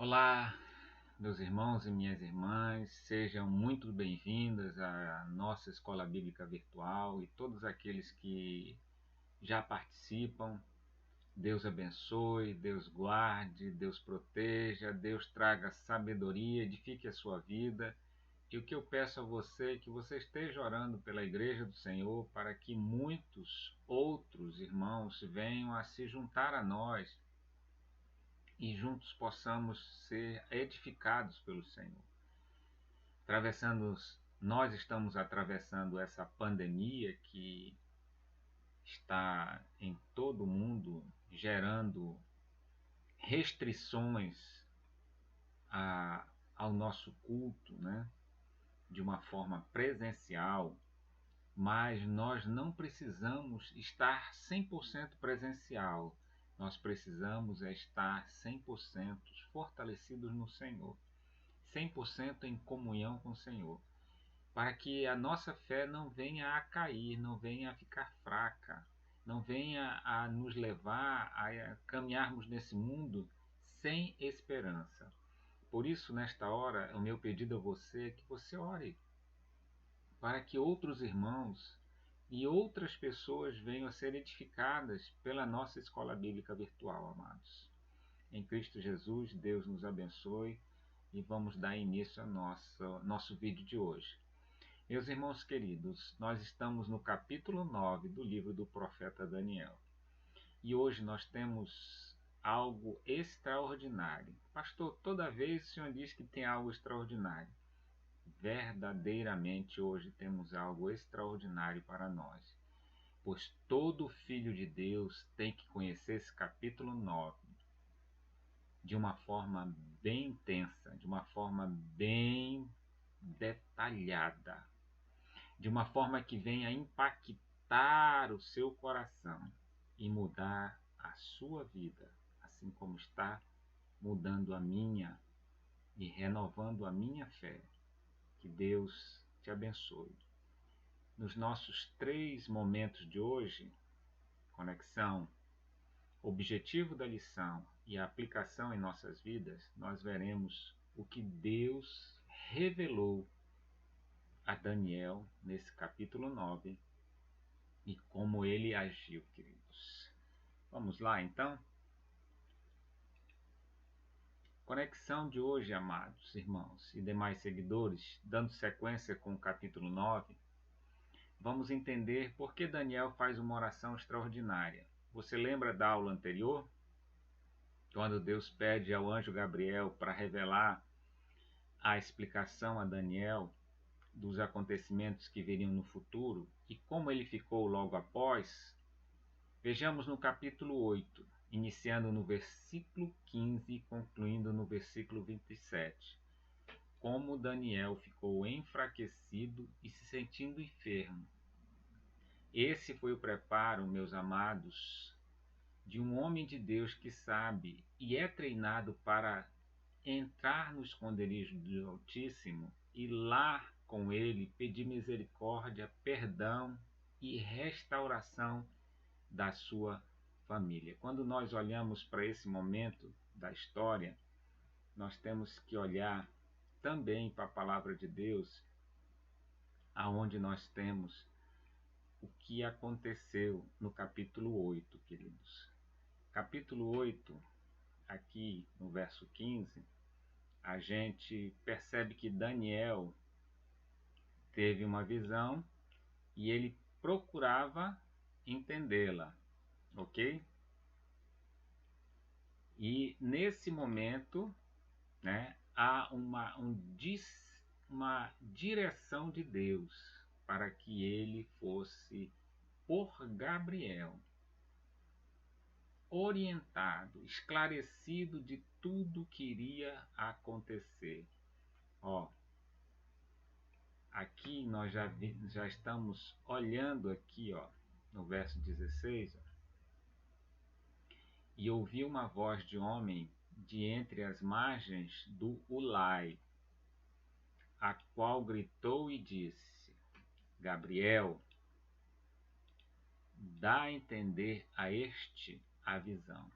Olá, meus irmãos e minhas irmãs, sejam muito bem-vindas à nossa Escola Bíblica Virtual e todos aqueles que já participam. Deus abençoe, Deus guarde, Deus proteja, Deus traga sabedoria, edifique a sua vida. E o que eu peço a você é que você esteja orando pela Igreja do Senhor para que muitos outros irmãos venham a se juntar a nós e juntos possamos ser edificados pelo Senhor. Nós estamos atravessando essa pandemia que está em todo o mundo, gerando restrições ao nosso culto, né? De uma forma presencial, mas nós não precisamos estar 100% presencial. Nós precisamos estar 100% fortalecidos no Senhor, 100% em comunhão com o Senhor, para que a nossa fé não venha a cair, não venha a ficar fraca, não venha a nos levar a caminharmos nesse mundo sem esperança. Por isso, nesta hora, o meu pedido a você é que você ore, para que outros irmãos e outras pessoas venham a ser edificadas pela nossa escola bíblica virtual, amados. Em Cristo Jesus, Deus nos abençoe e vamos dar início ao nosso vídeo de hoje. Meus irmãos queridos, nós estamos no capítulo 9 do livro do profeta Daniel. E hoje nós temos algo extraordinário. Pastor, toda vez o senhor diz que tem algo extraordinário. Verdadeiramente hoje temos algo extraordinário para nós, pois todo filho de Deus tem que conhecer esse capítulo 9 de uma forma bem intensa, de uma forma bem detalhada, de uma forma que venha impactar o seu coração e mudar a sua vida, assim como está mudando a minha e renovando a minha fé. Que Deus te abençoe. Nos nossos 3 momentos de hoje, conexão, objetivo da lição e a aplicação em nossas vidas, nós veremos o que Deus revelou a Daniel nesse capítulo 9 e como ele agiu, queridos. Vamos lá, então? Conexão de hoje, amados irmãos e demais seguidores, dando sequência com o capítulo 9, vamos entender por que Daniel faz uma oração extraordinária. Você lembra da aula anterior? Quando Deus pede ao anjo Gabriel para revelar a explicação a Daniel dos acontecimentos que viriam no futuro e como ele ficou logo após, vejamos no capítulo 8, iniciando no versículo 15 e concluindo no versículo 27, como Daniel ficou enfraquecido e se sentindo enfermo. Esse foi o preparo, meus amados, de um homem de Deus que sabe e é treinado para entrar no esconderijo do Altíssimo e lá com ele pedir misericórdia, perdão e restauração da sua família. Quando nós olhamos para esse momento da história, nós temos que olhar também para a palavra de Deus, aonde nós temos o que aconteceu no capítulo 8, queridos. Capítulo 8, aqui no verso 15, a gente percebe que Daniel teve uma visão e ele procurava entendê-la, ok? E nesse momento, né, há uma direção de Deus para que ele fosse, por Gabriel, orientado, esclarecido de tudo que iria acontecer. Ó, aqui nós já estamos olhando aqui, ó, no verso 16, ó, e ouvi uma voz de homem de entre as margens do Ulai, a qual gritou e disse: Gabriel, dá a entender a este a visão.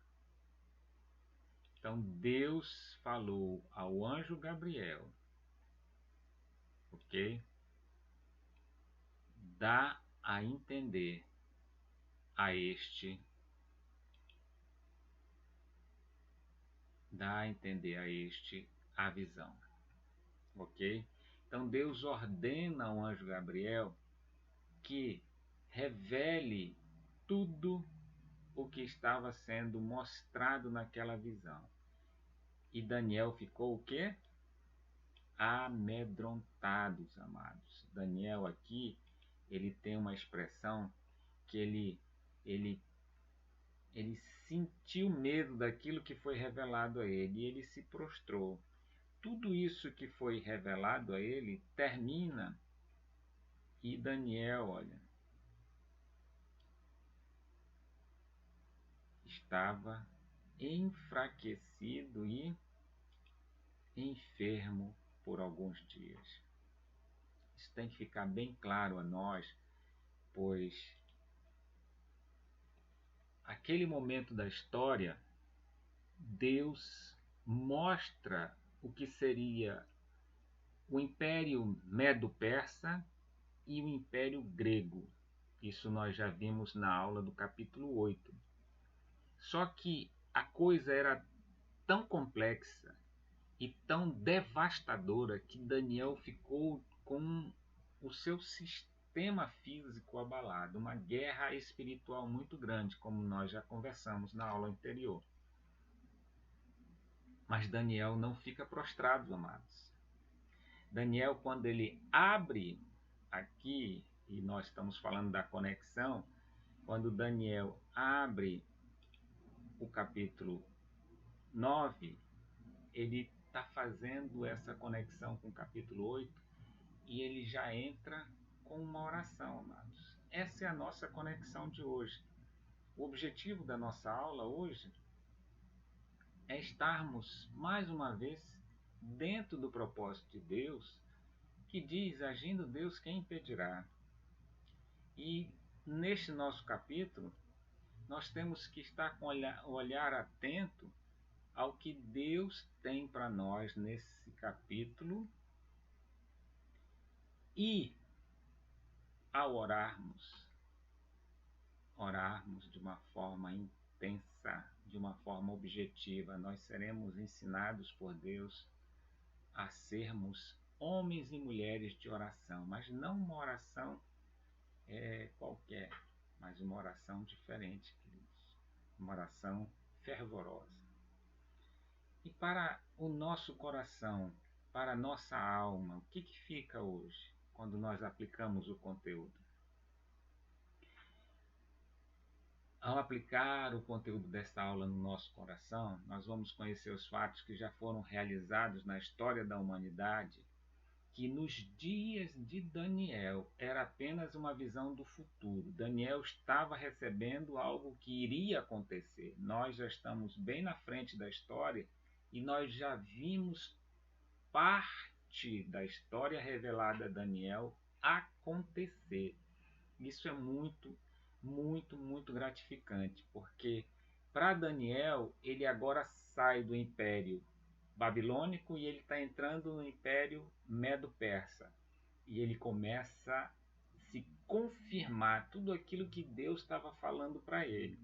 Então Deus falou ao anjo Gabriel, ok? Dá a entender a este a visão, ok? Então Deus ordena ao anjo Gabriel que revele tudo o que estava sendo mostrado naquela visão. E Daniel ficou o quê? Amedrontados, amados. Daniel aqui, ele tem uma expressão que ele sentiu medo daquilo que foi revelado a ele e ele se prostrou. Tudo isso que foi revelado a ele termina e Daniel, olha, estava enfraquecido e enfermo por alguns dias. Isso tem que ficar bem claro a nós, pois aquele momento da história, Deus mostra o que seria o Império Medo-Persa e o Império Grego. Isso nós já vimos na aula do capítulo 8. Só que a coisa era tão complexa e tão devastadora que Daniel ficou com o seu sistema físico abalado, uma guerra espiritual muito grande, como nós já conversamos na aula anterior. Mas Daniel não fica prostrado, amados. Daniel, quando ele abre aqui, e nós estamos falando da conexão, quando Daniel abre o capítulo 9, ele está fazendo essa conexão com o capítulo 8 e ele já entra com uma oração, amados. Essa é a nossa conexão de hoje. O objetivo da nossa aula hoje é estarmos, mais uma vez, dentro do propósito de Deus, que diz, agindo Deus, quem impedirá? E neste nosso capítulo, nós temos que estar com o olhar atento ao que Deus tem para nós nesse capítulo e, ao orarmos de uma forma intensa, de uma forma objetiva, nós seremos ensinados por Deus a sermos homens e mulheres de oração, mas não uma oração qualquer, mas uma oração diferente, queridos. Uma oração fervorosa. E para o nosso coração, para a nossa alma, o que fica hoje, quando nós aplicamos o conteúdo? Ao aplicar o conteúdo desta aula no nosso coração, nós vamos conhecer os fatos que já foram realizados na história da humanidade, que nos dias de Daniel era apenas uma visão do futuro. Daniel estava recebendo algo que iria acontecer. Nós já estamos bem na frente da história e nós já vimos parte da história revelada a Daniel acontecer. Isso é muito, muito, muito gratificante, porque para Daniel, ele agora sai do Império Babilônico e ele está entrando no Império Medo-Persa. E ele começa a se confirmar tudo aquilo que Deus estava falando para ele.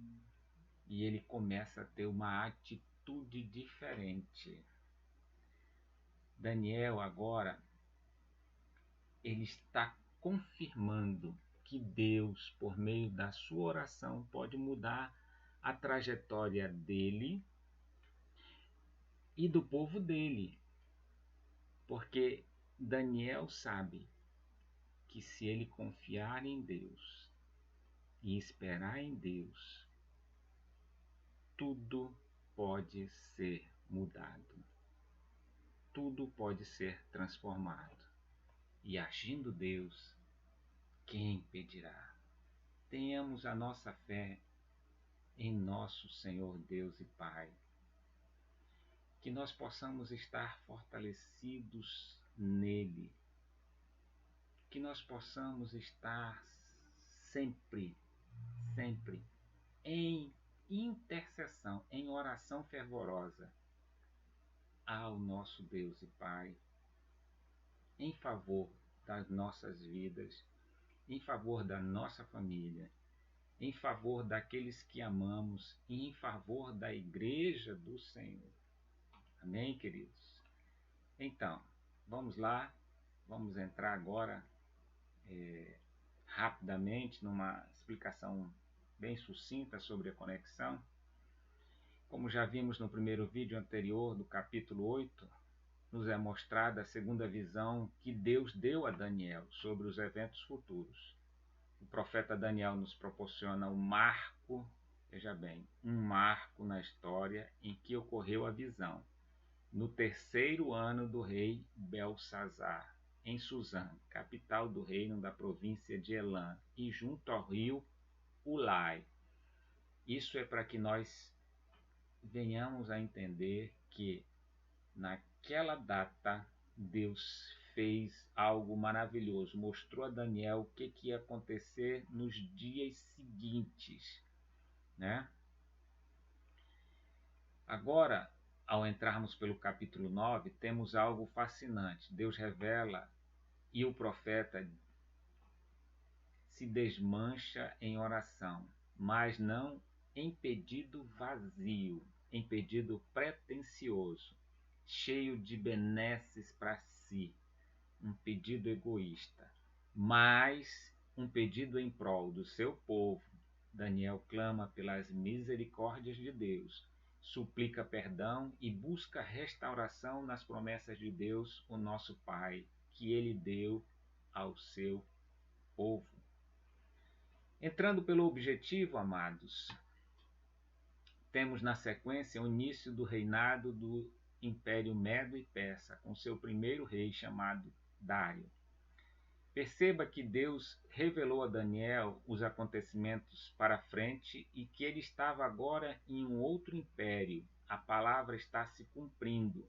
E ele começa a ter uma atitude diferente. Daniel agora, ele está confirmando que Deus, por meio da sua oração, pode mudar a trajetória dele e do povo dele. Porque Daniel sabe que se ele confiar em Deus e esperar em Deus, tudo pode ser mudado. Tudo pode ser transformado. E agindo Deus, quem impedirá? Tenhamos a nossa fé em nosso Senhor Deus e Pai. Que nós possamos estar fortalecidos nele. Que nós possamos estar sempre em intercessão, em oração fervorosa, ao nosso Deus e Pai em favor das nossas vidas, em favor da nossa família, em favor daqueles que amamos e em favor da Igreja do Senhor. Amém, queridos? Então, vamos lá, vamos entrar agora rapidamente numa explicação bem sucinta sobre a conexão. Como já vimos no primeiro vídeo anterior do capítulo 8, nos é mostrada a segunda visão que Deus deu a Daniel sobre os eventos futuros. O profeta Daniel nos proporciona um marco, veja bem, um marco na história em que ocorreu a visão, no terceiro ano do rei Belsazar, em Suzã, capital do reino da província de Elã, e junto ao rio Ulai. Isso é para que nós venhamos a entender que naquela data Deus fez algo maravilhoso, mostrou a Daniel o que ia acontecer nos dias seguintes, né? Agora, ao entrarmos pelo capítulo 9, temos algo fascinante. Deus revela e o profeta se desmancha em oração, mas não em pedido vazio, em pedido pretensioso, cheio de benesses para si, um pedido egoísta, mas um pedido em prol do seu povo. Daniel clama pelas misericórdias de Deus, suplica perdão e busca restauração nas promessas de Deus, o nosso Pai, que ele deu ao seu povo. Entrando pelo objetivo, amados, temos na sequência o início do reinado do Império Medo e Persa, com seu primeiro rei chamado Dário. Perceba que Deus revelou a Daniel os acontecimentos para frente e que ele estava agora em um outro império. A palavra está se cumprindo,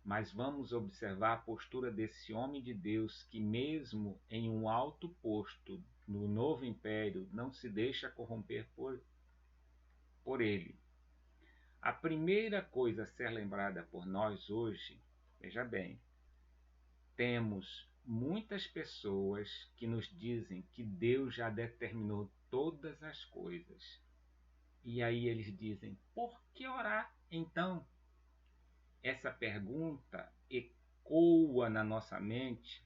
mas vamos observar a postura desse homem de Deus que, mesmo em um alto posto no novo império, não se deixa corromper por ele. A primeira coisa a ser lembrada por nós hoje, veja bem, temos muitas pessoas que nos dizem que Deus já determinou todas as coisas. E aí eles dizem, por que orar então? Essa pergunta ecoa na nossa mente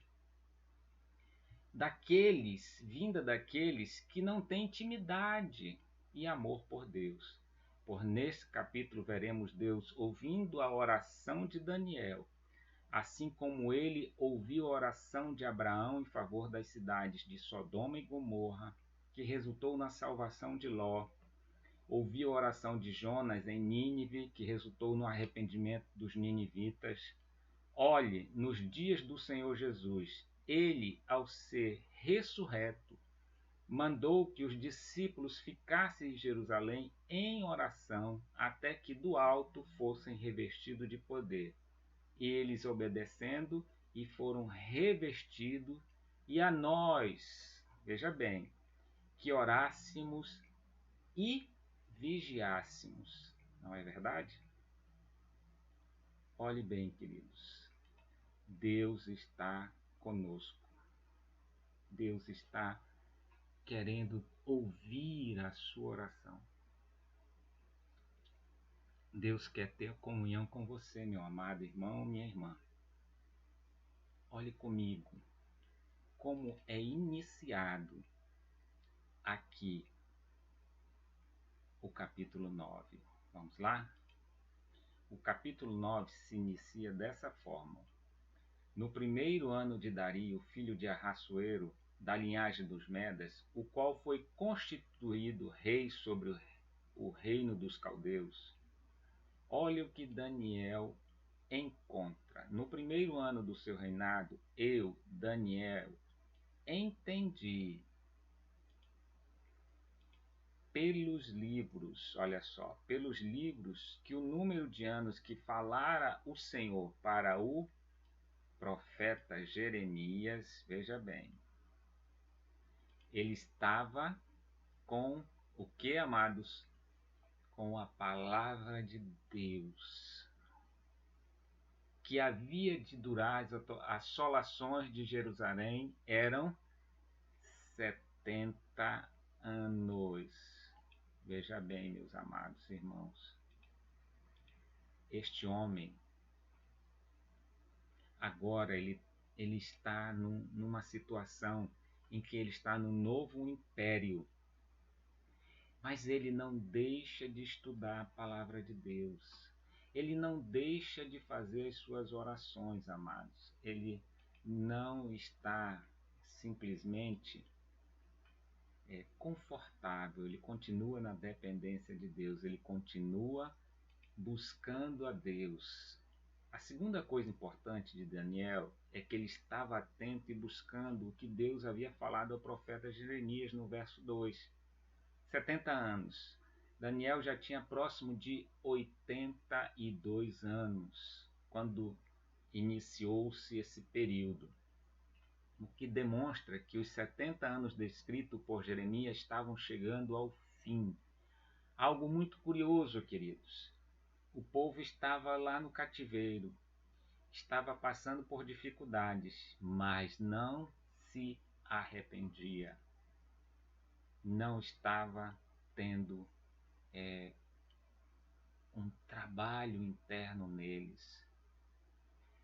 vinda daqueles que não têm intimidade e amor por Deus. Por nesse capítulo veremos Deus ouvindo a oração de Daniel, assim como ele ouviu a oração de Abraão em favor das cidades de Sodoma e Gomorra, que resultou na salvação de Ló. Ouviu a oração de Jonas em Nínive, que resultou no arrependimento dos ninivitas. Olhe, nos dias do Senhor Jesus, ele, ao ser ressurreto, mandou que os discípulos ficassem em Jerusalém em oração até que do alto fossem revestidos de poder. E eles obedecendo e foram revestidos, e a nós, veja bem, que orássemos e vigiássemos. Não é verdade? Olhe bem, queridos, Deus está conosco. Deus está querendo ouvir a sua oração. Deus quer ter comunhão com você, meu amado irmão, minha irmã. Olhe comigo como é iniciado aqui o capítulo 9. Vamos lá? O capítulo 9 se inicia dessa forma. No primeiro ano de Dario, filho de Ahassuero, da linhagem dos Medas, o qual foi constituído rei sobre o reino dos caldeus. Olha o que Daniel encontra. No primeiro ano do seu reinado, eu, Daniel, entendi pelos livros, olha só, pelos livros, que o número de anos que falara o Senhor para o profeta Jeremias, veja bem, ele estava com o que, amados? Com a palavra de Deus. que havia de durar, as assolações de Jerusalém eram 70 anos. Veja bem, meus amados irmãos, este homem, agora ele está numa situação em que ele está no novo império, mas ele não deixa de estudar a palavra de Deus. Ele não deixa de fazer as suas orações, amados. Ele não está simplesmente confortável, ele continua na dependência de Deus, ele continua buscando a Deus. A segunda coisa importante de Daniel é que ele estava atento e buscando o que Deus havia falado ao profeta Jeremias no verso 2. 70 anos. Daniel já tinha próximo de 82 anos quando iniciou-se esse período, o que demonstra que os 70 anos descritos por Jeremias estavam chegando ao fim. Algo muito curioso, queridos. O povo estava lá no cativeiro, estava passando por dificuldades, mas não se arrependia. Não estava tendo um trabalho interno neles.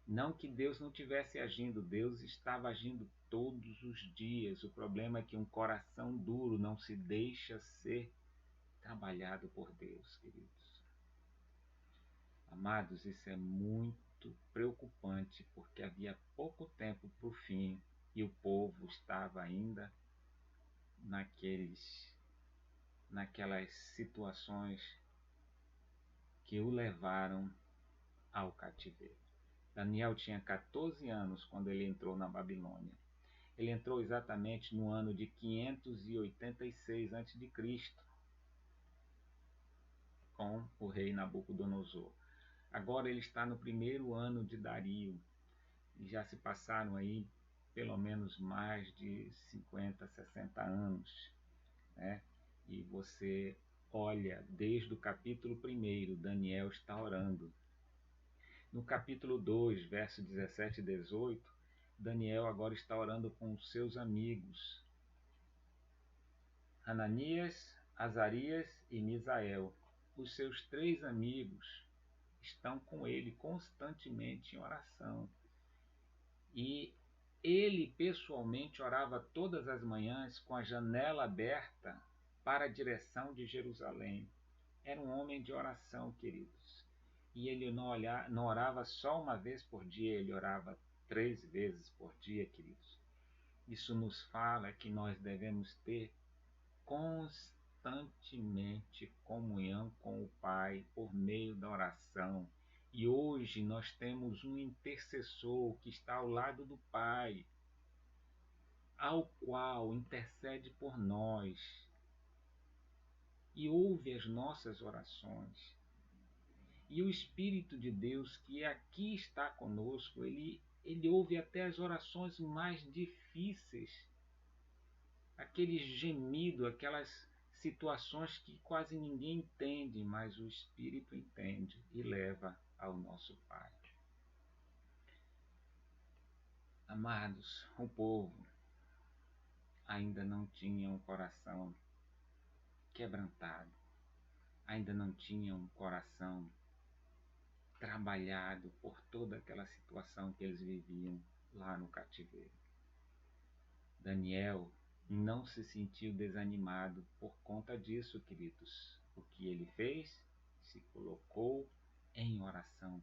Não que Deus não estivesse agindo, Deus estava agindo todos os dias. O problema é que um coração duro não se deixa ser trabalhado por Deus, queridos. Amados, isso é muito preocupante, porque havia pouco tempo para o fim e o povo estava ainda naquelas situações que o levaram ao cativeiro. Daniel tinha 14 anos quando ele entrou na Babilônia. Ele entrou exatamente no ano de 586 a.C., com o rei Nabucodonosor. Agora ele está no primeiro ano de Dario, e já se passaram aí pelo menos mais de 50, 60 anos, né? E você olha, desde o capítulo 1, Daniel está orando. No capítulo 2, verso 17 e 18, Daniel agora está orando com os seus amigos, Ananias, Azarias e Misael. Os seus 3 amigos estão com ele constantemente em oração. E ele pessoalmente orava todas as manhãs com a janela aberta para a direção de Jerusalém. Era um homem de oração, queridos. E ele não orava só uma vez por dia, ele orava 3 vezes por dia, queridos. Isso nos fala que nós devemos ter constantemente comunhão com o Pai por meio da oração. E hoje nós temos um intercessor que está ao lado do Pai, ao qual intercede por nós e ouve as nossas orações. E o Espírito de Deus, que aqui está conosco, ele ouve até as orações mais difíceis, aquele gemido, aquelas situações que quase ninguém entende, mas o Espírito entende e leva ao nosso Pai. Amados, o povo ainda não tinha um coração quebrantado, ainda não tinha um coração trabalhado por toda aquela situação que eles viviam lá no cativeiro. Daniel não se sentiu desanimado por conta disso, queridos. O que ele fez? Se colocou em oração,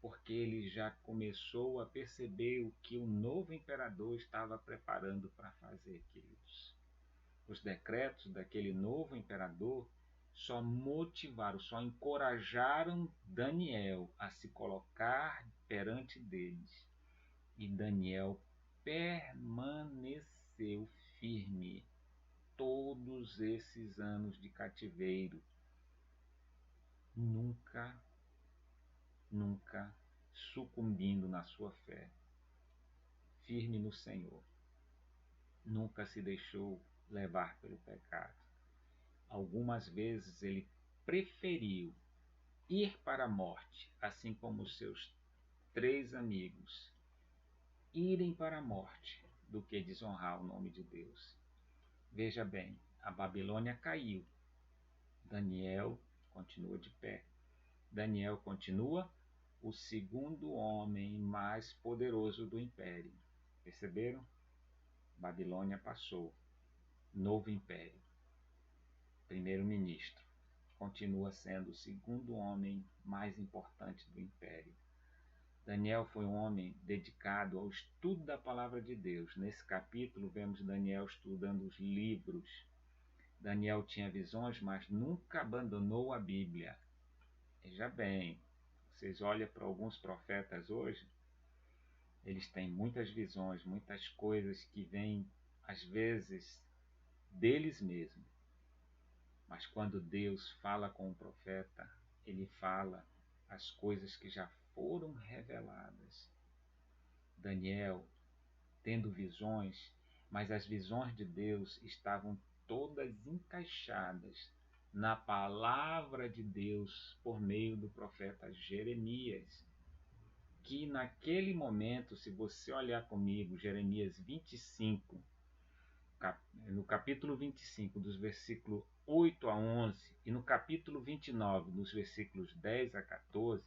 porque ele já começou a perceber o que o novo imperador estava preparando para fazer, queridos. Os decretos daquele novo imperador só motivaram, só encorajaram Daniel a se colocar perante deles. E Daniel permaneceu firme todos esses anos de cativeiro, nunca sucumbindo na sua fé, firme no Senhor, nunca se deixou levar pelo pecado. Algumas vezes ele preferiu ir para a morte, assim como os seus 3 amigos irem para a morte do que desonrar o nome de Deus. Veja bem, a Babilônia caiu. Daniel continua de pé. Daniel continua o segundo homem mais poderoso do império. Perceberam? Babilônia passou. Novo império. Primeiro-ministro. Continua sendo o segundo homem mais importante do império. Daniel foi um homem dedicado ao estudo da palavra de Deus. Nesse capítulo, vemos Daniel estudando os livros. Daniel tinha visões, mas nunca abandonou a Bíblia. Veja bem, vocês olham para alguns profetas hoje, eles têm muitas visões, muitas coisas que vêm, às vezes, deles mesmos. Mas quando Deus fala com o profeta, ele fala as coisas que já foram reveladas. Daniel, tendo visões, mas as visões de Deus estavam todas encaixadas na palavra de Deus por meio do profeta Jeremias, que naquele momento, se você olhar comigo, Jeremias 25, no capítulo 25, dos versículos 8 a 11, e no capítulo 29, dos versículos 10 a 14,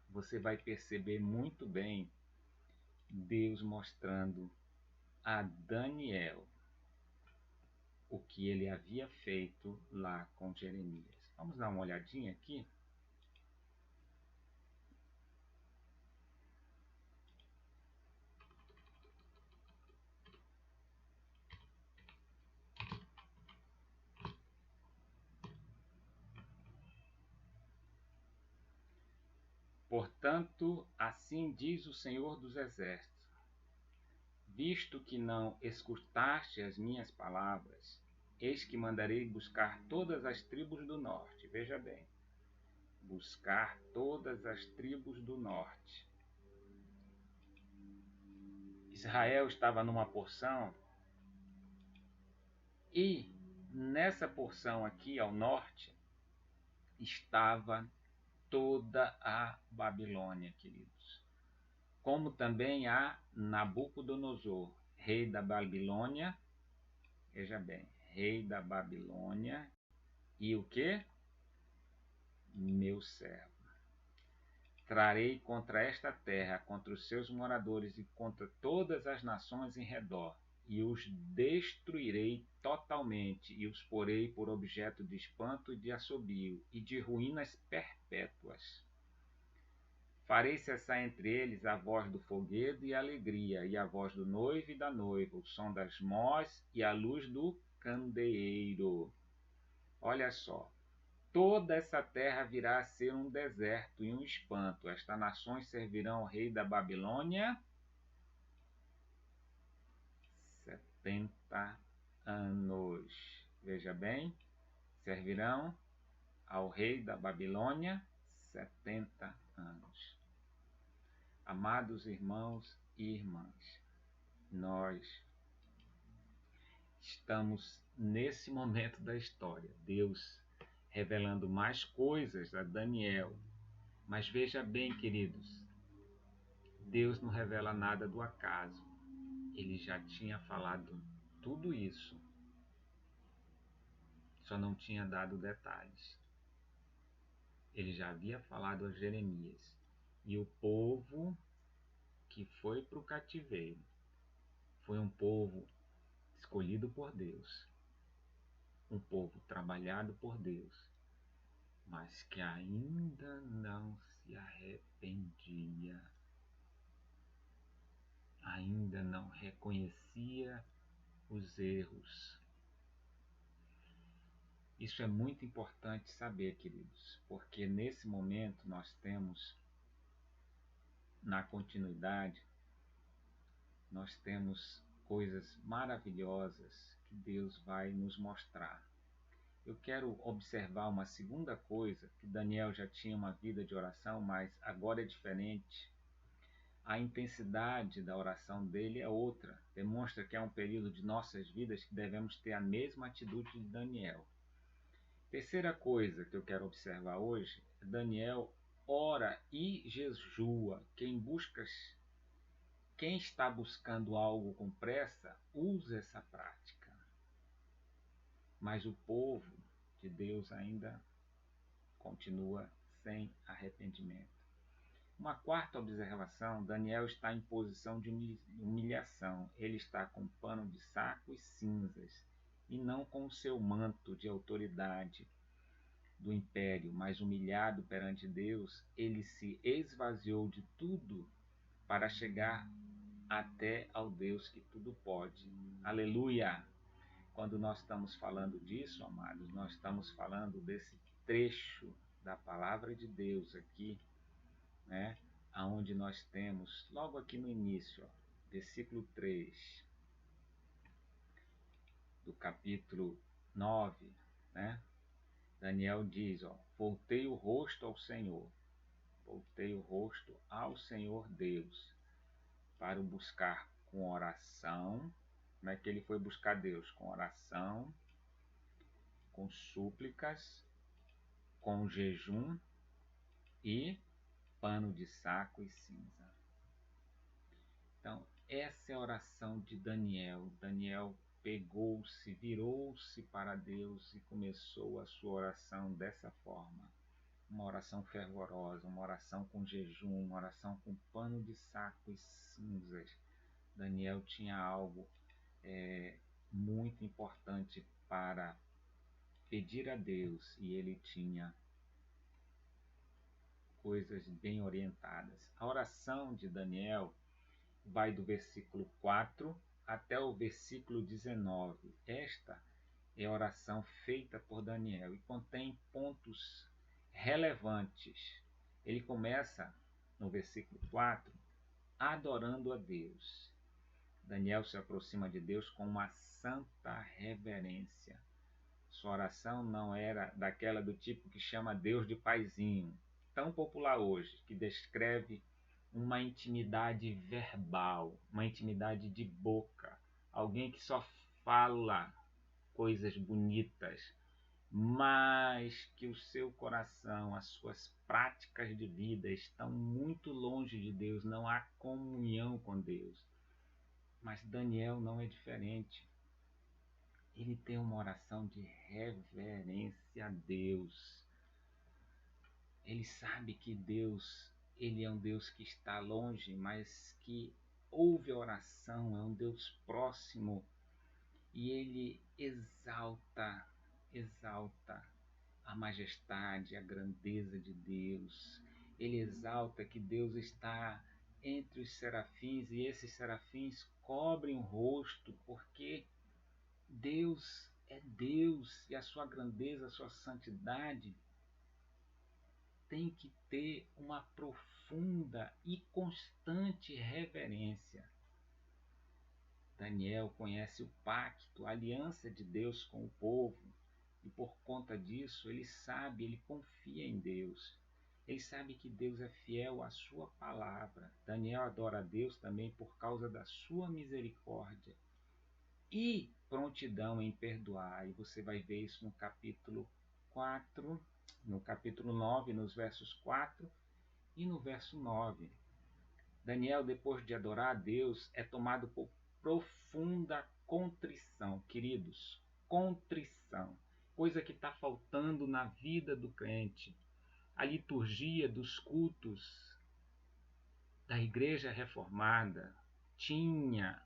você vai perceber muito bem Deus mostrando a Daniel o que ele havia feito lá com Jeremias. Vamos dar uma olhadinha aqui? Portanto, assim diz o Senhor dos Exércitos: visto que não escutaste as minhas palavras, eis que mandarei buscar todas as tribos do norte. Veja bem, buscar todas as tribos do norte. Israel estava numa porção, e nessa porção aqui ao norte estava toda a Babilônia, queridos. Como também a Nabucodonosor, rei da Babilônia. Veja bem, rei da Babilônia. E o que? Meu servo. Trarei contra esta terra, contra os seus moradores e contra todas as nações em redor, e os destruirei totalmente, e os porei por objeto de espanto e de assobio, e de ruínas perpétuas. Farei cessar entre eles a voz do foguedo e a alegria, e a voz do noivo e da noiva, o som das mós e a luz do candeeiro. Olha só. Toda essa terra virá a ser um deserto e um espanto. Estas nações servirão ao rei da Babilônia 70 anos. Veja bem, servirão ao rei da Babilônia 70 anos. Amados irmãos e irmãs, nós estamos nesse momento da história. Deus revelando mais coisas a Daniel. Mas veja bem, queridos, Deus não revela nada do acaso. Ele já tinha falado tudo isso, só não tinha dado detalhes. Ele já havia falado a Jeremias. E o povo que foi para o cativeiro foi um povo escolhido por Deus, um povo trabalhado por Deus, mas que ainda não se arrependia, ainda não reconhecia os erros. Isso é muito importante saber, queridos, porque nesse momento nós temos, na continuidade, nós temos coisas maravilhosas que Deus vai nos mostrar. Eu quero observar uma segunda coisa, que Daniel já tinha uma vida de oração, mas agora é diferente. A intensidade da oração dele é outra. Demonstra que é um período de nossas vidas que devemos ter a mesma atitude de Daniel. Terceira coisa que eu quero observar hoje, Daniel ora e jejua. Quem está buscando algo com pressa, usa essa prática. Mas o povo de Deus ainda continua sem arrependimento. Uma quarta observação: Daniel está em posição de humilhação. Ele está com pano de saco e cinzas, e não com o seu manto de autoridade do império, mas humilhado perante Deus, ele se esvaziou de tudo para chegar até ao Deus que tudo pode. Aleluia! Quando nós estamos falando disso, amados, nós estamos falando desse trecho da palavra de Deus aqui, né? Aonde nós temos, logo aqui no início, ó, versículo 3 do capítulo 9, né? Daniel diz, ó, voltei o rosto ao Senhor Deus, para o buscar com oração. Como é que ele foi buscar Deus? Com oração, com súplicas, com jejum e pano de saco e cinza. Então, essa é a oração de Daniel. Daniel pegou-se, virou-se para Deus e começou a sua oração dessa forma. Uma oração fervorosa, uma oração com jejum, uma oração com pano de saco e cinzas. Daniel tinha algo muito importante para pedir a Deus, e ele tinha coisas bem orientadas. A oração de Daniel vai do versículo 4 até o versículo 19. Esta é a oração feita por Daniel e contém pontos relevantes. Ele começa no versículo 4 adorando a Deus. Daniel se aproxima de Deus com uma santa reverência. Sua oração não era daquela do tipo que chama Deus de paizinho, tão popular hoje, que descreve uma intimidade verbal, uma intimidade de boca, alguém que só fala coisas bonitas, mas que o seu coração, as suas práticas de vida estão muito longe de Deus, não há comunhão com Deus. Mas Daniel não é diferente. Ele tem uma oração de reverência a Deus. Ele sabe que Deus, ele é um Deus que está longe, mas que ouve a oração, é um Deus próximo. E ele exalta a majestade, a grandeza de Deus. Ele exalta que Deus está entre os serafins, e esses serafins cobrem o rosto, porque Deus é Deus, e a sua grandeza, a sua santidade tem que ter uma profunda e constante reverência. Daniel conhece o pacto, a aliança de Deus com o povo, e por conta disso ele sabe, ele confia em Deus. Ele sabe que Deus é fiel à sua palavra. Daniel adora a Deus também por causa da sua misericórdia e prontidão em perdoar. E você vai ver isso no capítulo 4, no capítulo 9, nos versos 4 e no verso 9. Daniel, depois de adorar a Deus, é tomado por profunda contrição. Queridos, contrição. Coisa que está faltando na vida do crente. A liturgia dos cultos da Igreja Reformada tinha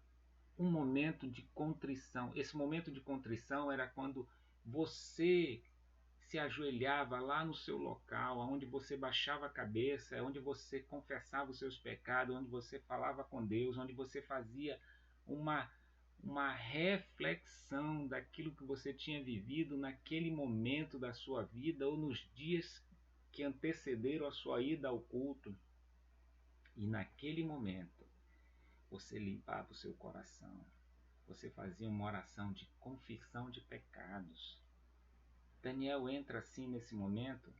um momento de contrição. Esse momento de contrição era quando você se ajoelhava lá no seu local, onde você baixava a cabeça, onde você confessava os seus pecados, onde você falava com Deus, onde você fazia uma reflexão daquilo que você tinha vivido naquele momento da sua vida ou nos dias que antecederam a sua ida ao culto. E naquele momento, você limpava o seu coração. Você fazia uma oração de confissão de pecados. Daniel entra assim nesse momento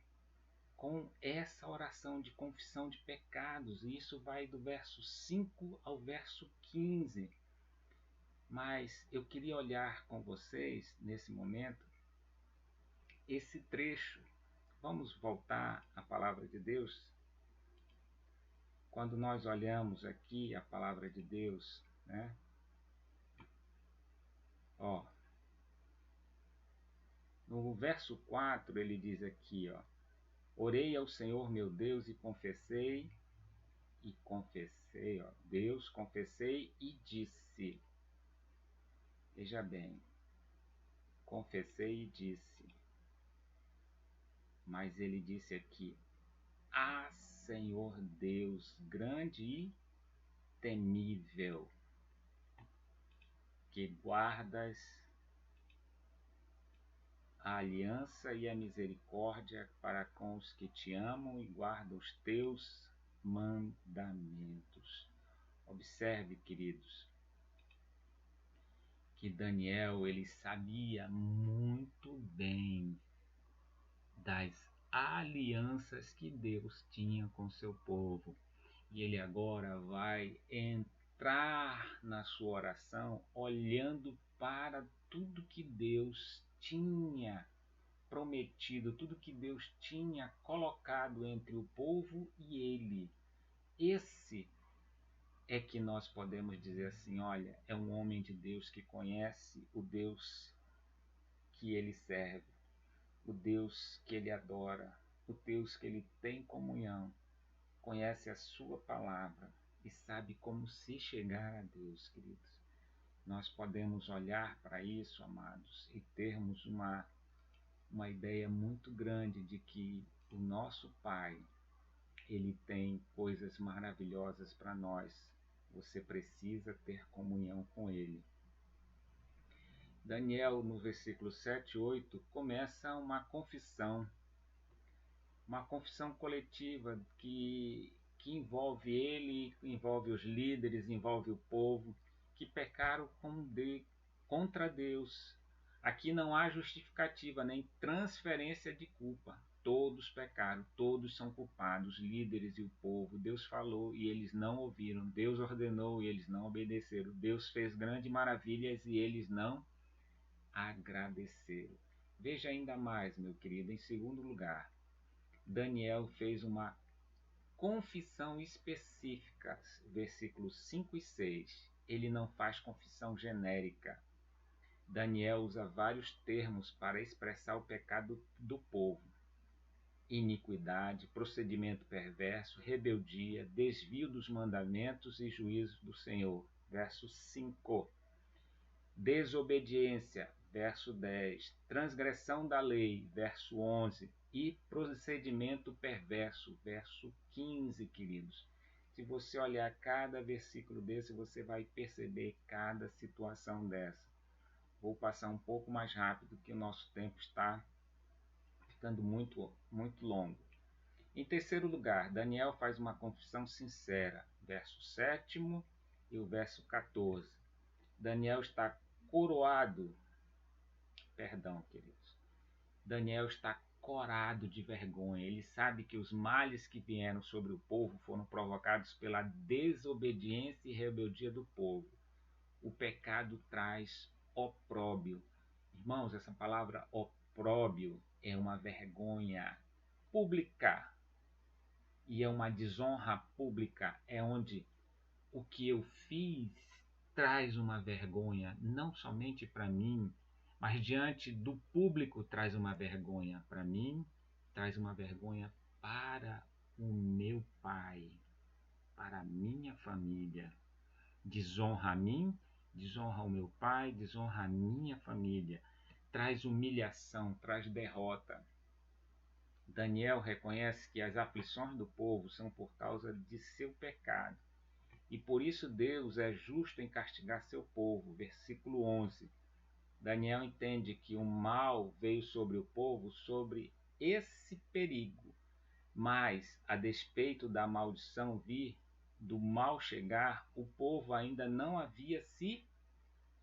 com essa oração de confissão de pecados. E isso vai do verso 5 ao verso 15. Mas eu queria olhar com vocês, nesse momento, esse trecho Vamos voltar à palavra de Deus? Quando nós olhamos aqui a palavra de Deus, né? Ó, no verso 4 ele diz aqui, ó: Orei ao Senhor meu Deus confessei, ó, Deus, confessei e disse. Veja bem, confessei e disse. Mas ele disse aqui: Ah, Senhor Deus, grande e temível, que guardas a aliança e a misericórdia para com os que te amam e guardam os teus mandamentos. Observe, queridos, que Daniel ele sabia muito bem das alianças que Deus tinha com seu povo. E ele agora vai entrar na sua oração olhando para tudo que Deus tinha prometido, tudo que Deus tinha colocado entre o povo e ele. Esse é que nós podemos dizer assim, olha, é um homem de Deus que conhece o Deus que ele serve, o Deus que ele adora, o Deus que ele tem comunhão, conhece a sua palavra e sabe como se chegar a Deus, queridos. Nós podemos olhar para isso, amados, e termos uma ideia muito grande de que o nosso Pai, ele tem coisas maravilhosas para nós. Você precisa ter comunhão com ele. Daniel, no versículo 7 e 8, começa uma confissão coletiva que envolve ele, envolve os líderes, envolve o povo, que pecaram contra Deus. Aqui não há justificativa, nem transferência de culpa. Todos pecaram, todos são culpados, os líderes e o povo. Deus falou e eles não ouviram. Deus ordenou e eles não obedeceram. Deus fez grandes maravilhas e eles não agradeceram. Veja ainda mais, meu querido, em segundo lugar, Daniel fez uma confissão específica, versículos 5 e 6. Ele não faz confissão genérica. Daniel usa vários termos para expressar o pecado do povo: iniquidade, procedimento perverso, rebeldia, desvio dos mandamentos e juízos do Senhor. Verso 5. Desobediência, verso 10. Transgressão da lei, verso 11. E procedimento perverso, verso 15, queridos. Se você olhar cada versículo desse, você vai perceber cada situação dessa. Vou passar um pouco mais rápido, que o nosso tempo está ficando muito longo. Em terceiro lugar, Daniel faz uma confissão sincera, verso 7 e o verso 14. Daniel está queridos. Daniel está corado de vergonha. Ele sabe que os males que vieram sobre o povo foram provocados pela desobediência e rebeldia do povo. O pecado traz opróbio. Irmãos, essa palavra opróbio é uma vergonha pública e é uma desonra pública. É onde o que eu fiz traz uma vergonha, não somente para mim, mas diante do público traz uma vergonha para mim, traz uma vergonha para o meu pai, para a minha família. Desonra a mim, desonra o meu pai, desonra a minha família. Traz humilhação, traz derrota. Daniel reconhece que as aflições do povo são por causa de seu pecado. E por isso Deus é justo em castigar seu povo. Versículo 11. Daniel entende que o mal veio sobre o povo sobre esse perigo. Mas, a despeito da maldição vir, do mal chegar, o povo ainda não havia se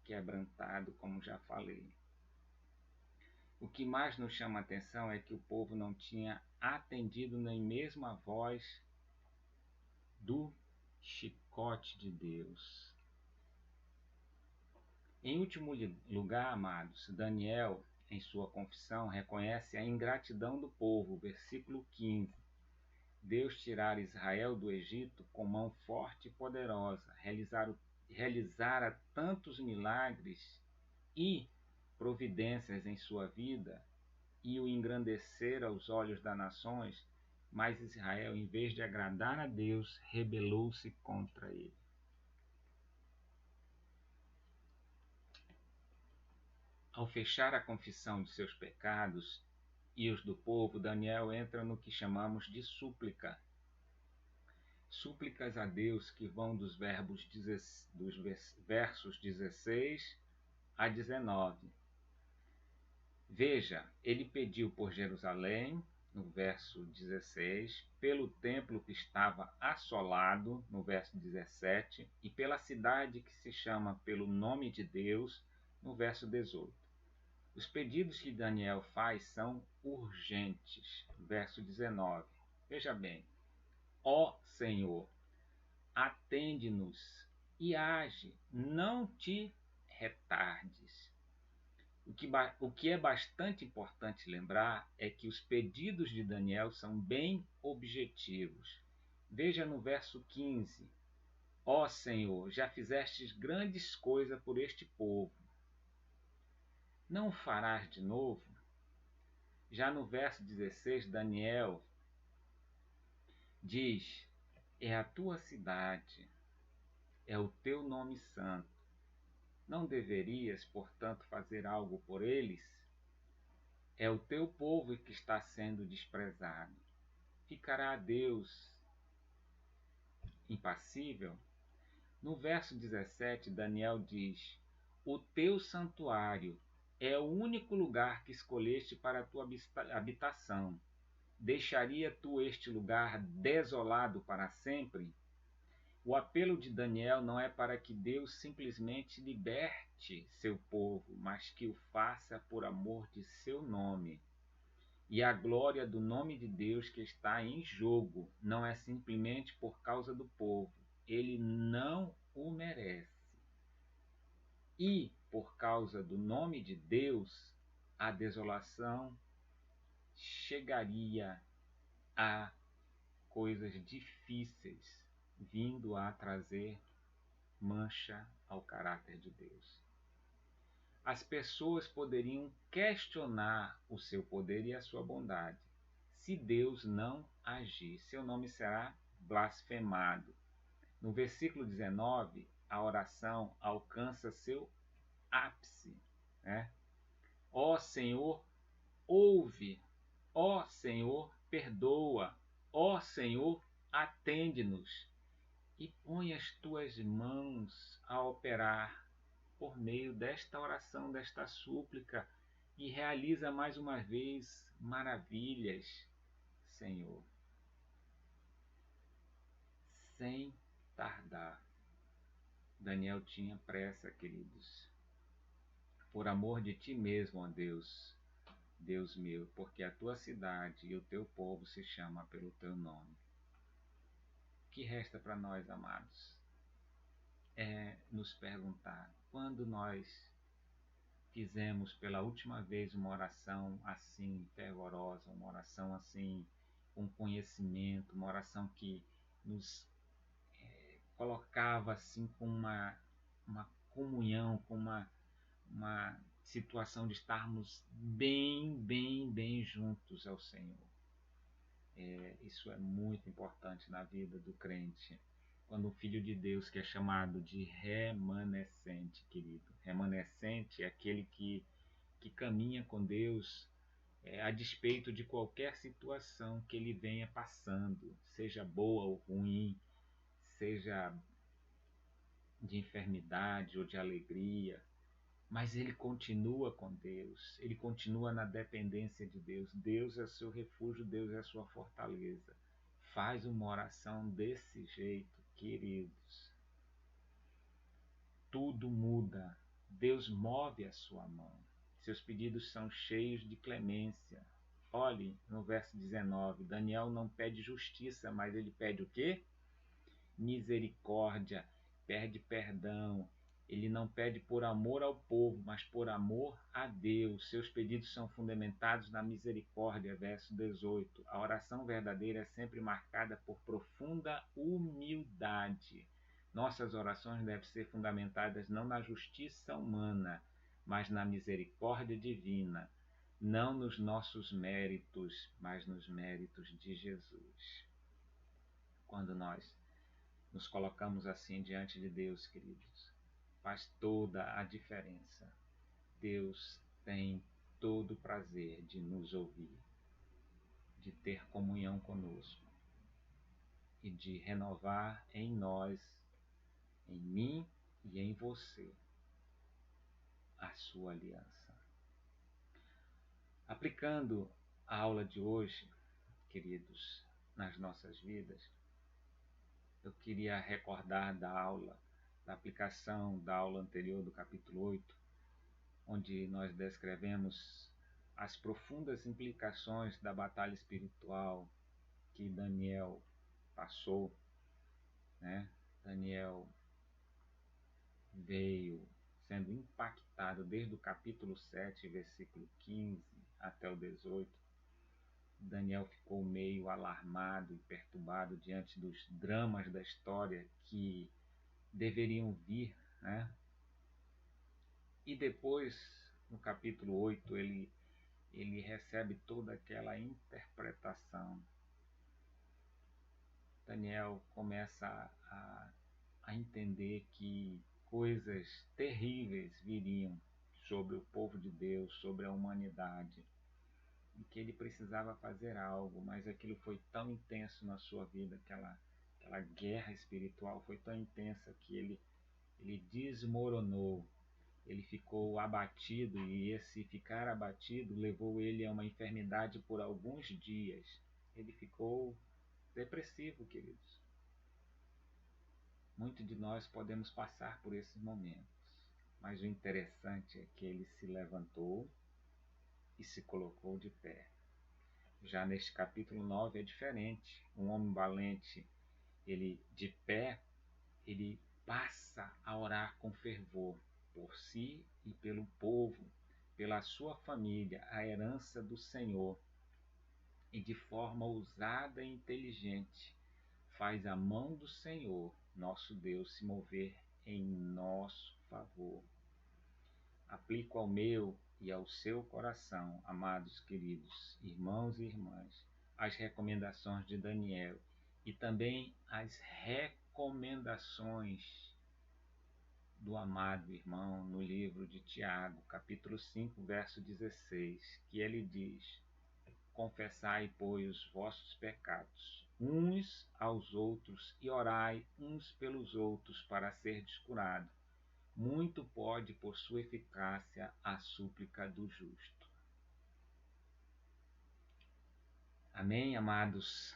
quebrantado, como já falei. O que mais nos chama a atenção é que o povo não tinha atendido nem mesmo a voz do chicote de Deus. Em último lugar, amados, Daniel em sua confissão, reconhece a ingratidão do povo, versículo 15. Deus tirara Israel do Egito com mão forte e poderosa, realizara tantos milagres e providências em sua vida e o engrandecer aos olhos das nações, mas Israel, em vez de agradar a Deus, rebelou-se contra ele. Ao fechar a confissão de seus pecados e os do povo, Daniel entra no que chamamos de súplica. Súplicas a Deus que vão dos versos 16 a 19. Veja, ele pediu por Jerusalém, no verso 16, pelo templo que estava assolado, no verso 17, e pela cidade que se chama pelo nome de Deus, no verso 18. Os pedidos que Daniel faz são urgentes. Verso 19. Veja bem. Ó Senhor, atende-nos e age, não te retardes. O que é bastante importante lembrar é que os pedidos de Daniel são bem objetivos. Veja no verso 15. Ó Senhor, já fizestes grandes coisas por este povo. Não o farás de novo? Já no verso 16, Daniel diz: é a tua cidade, é o teu nome santo. Não deverias, portanto, fazer algo por eles? É o teu povo que está sendo desprezado. Ficará Deus impassível? No verso 17, Daniel diz: o teu santuário é o único lugar que escolheste para a tua habitação. Deixaria tu este lugar desolado para sempre? O apelo de Daniel não é para que Deus simplesmente liberte seu povo, mas que o faça por amor de seu nome. E a glória do nome de Deus que está em jogo não é simplesmente por causa do povo. Ele não o merece. E, por causa do nome de Deus, a desolação chegaria a coisas difíceis, vindo a trazer mancha ao caráter de Deus. As pessoas poderiam questionar o seu poder e a sua bondade. Se Deus não agir, seu nome será blasfemado. No versículo 19, a oração alcança seu ápice, né? Ó Senhor, ouve. Ó Senhor, perdoa. Ó Senhor, atende-nos. E põe as tuas mãos a operar por meio desta oração, desta súplica, e realiza mais uma vez maravilhas, Senhor, sem tardar. Daniel tinha pressa, queridos. Por amor de ti mesmo, ó Deus, Deus meu, porque a tua cidade e o teu povo se chama pelo teu nome. O que resta para nós, amados, é nos perguntar quando nós fizemos pela última vez uma oração assim fervorosa, uma oração assim com conhecimento, uma oração que nos colocava assim com uma comunhão, com uma situação de estarmos bem juntos ao Senhor. Isso é muito importante na vida do crente. Quando o Filho de Deus, que é chamado de remanescente, querido. Remanescente é aquele que caminha com Deus a despeito de qualquer situação que ele venha passando, seja boa ou ruim, seja de enfermidade ou de alegria, mas ele continua com Deus, ele continua na dependência de Deus. Deus é seu refúgio, Deus é sua fortaleza. Faz uma oração desse jeito, queridos. Tudo muda. Deus move a sua mão. Seus pedidos são cheios de clemência. Olhe no verso 19, Daniel não pede justiça, mas ele pede o quê? Misericórdia, pede perdão. Ele não pede por amor ao povo, mas por amor a Deus. Seus pedidos são fundamentados na misericórdia, verso 18. A oração verdadeira é sempre marcada por profunda humildade. Nossas orações devem ser fundamentadas não na justiça humana, mas na misericórdia divina, não nos nossos méritos, mas nos méritos de Jesus. Quando nós nos colocamos assim diante de Deus, queridos, faz toda a diferença. Deus tem todo o prazer de nos ouvir, de ter comunhão conosco e de renovar em nós, em mim e em você, a sua aliança. Aplicando a aula de hoje, queridos, nas nossas vidas, eu queria recordar da aplicação da aula anterior do capítulo 8, onde nós descrevemos as profundas implicações da batalha espiritual que Daniel passou, né? Daniel veio sendo impactado desde o capítulo 7, versículo 15 até o 18. Daniel ficou meio alarmado e perturbado diante dos dramas da história que deveriam vir, né? E depois, no capítulo 8, ele recebe toda aquela interpretação. Daniel começa a entender que coisas terríveis viriam sobre o povo de Deus, sobre a humanidade, e que ele precisava fazer algo, mas aquilo foi tão intenso na sua vida, aquela guerra espiritual foi tão intensa que ele desmoronou, ele ficou abatido, e esse ficar abatido levou ele a uma enfermidade por alguns dias. Ele ficou depressivo, queridos. Muitos de nós podemos passar por esses momentos, mas o interessante é que ele se levantou e se colocou de pé. Já neste capítulo 9 é diferente. Um homem valente, ele de pé, ele passa a orar com fervor por si e pelo povo, pela sua família, a herança do Senhor, e de forma ousada e inteligente faz a mão do Senhor, nosso Deus, se mover em nosso favor. Aplico ao meu e ao seu coração, amados queridos, irmãos e irmãs, as recomendações de Daniel e também as recomendações do amado irmão no livro de Tiago, capítulo 5, verso 16, que ele diz: confessai, pois, os vossos pecados uns aos outros e orai uns pelos outros para serdes curados. Muito pode, por sua eficácia, a súplica do justo. Amém, amados?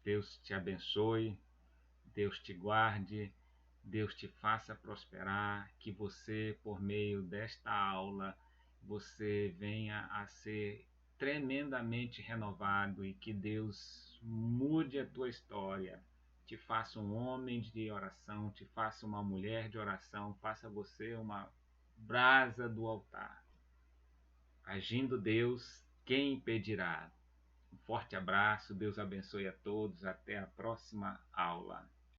Deus te abençoe, Deus te guarde, Deus te faça prosperar, que você, por meio desta aula, você venha a ser tremendamente renovado e que Deus mude a tua história, te faça um homem de oração, te faça uma mulher de oração, faça você uma brasa do altar. Agindo Deus, quem impedirá? Um forte abraço, Deus abençoe a todos, até a próxima aula.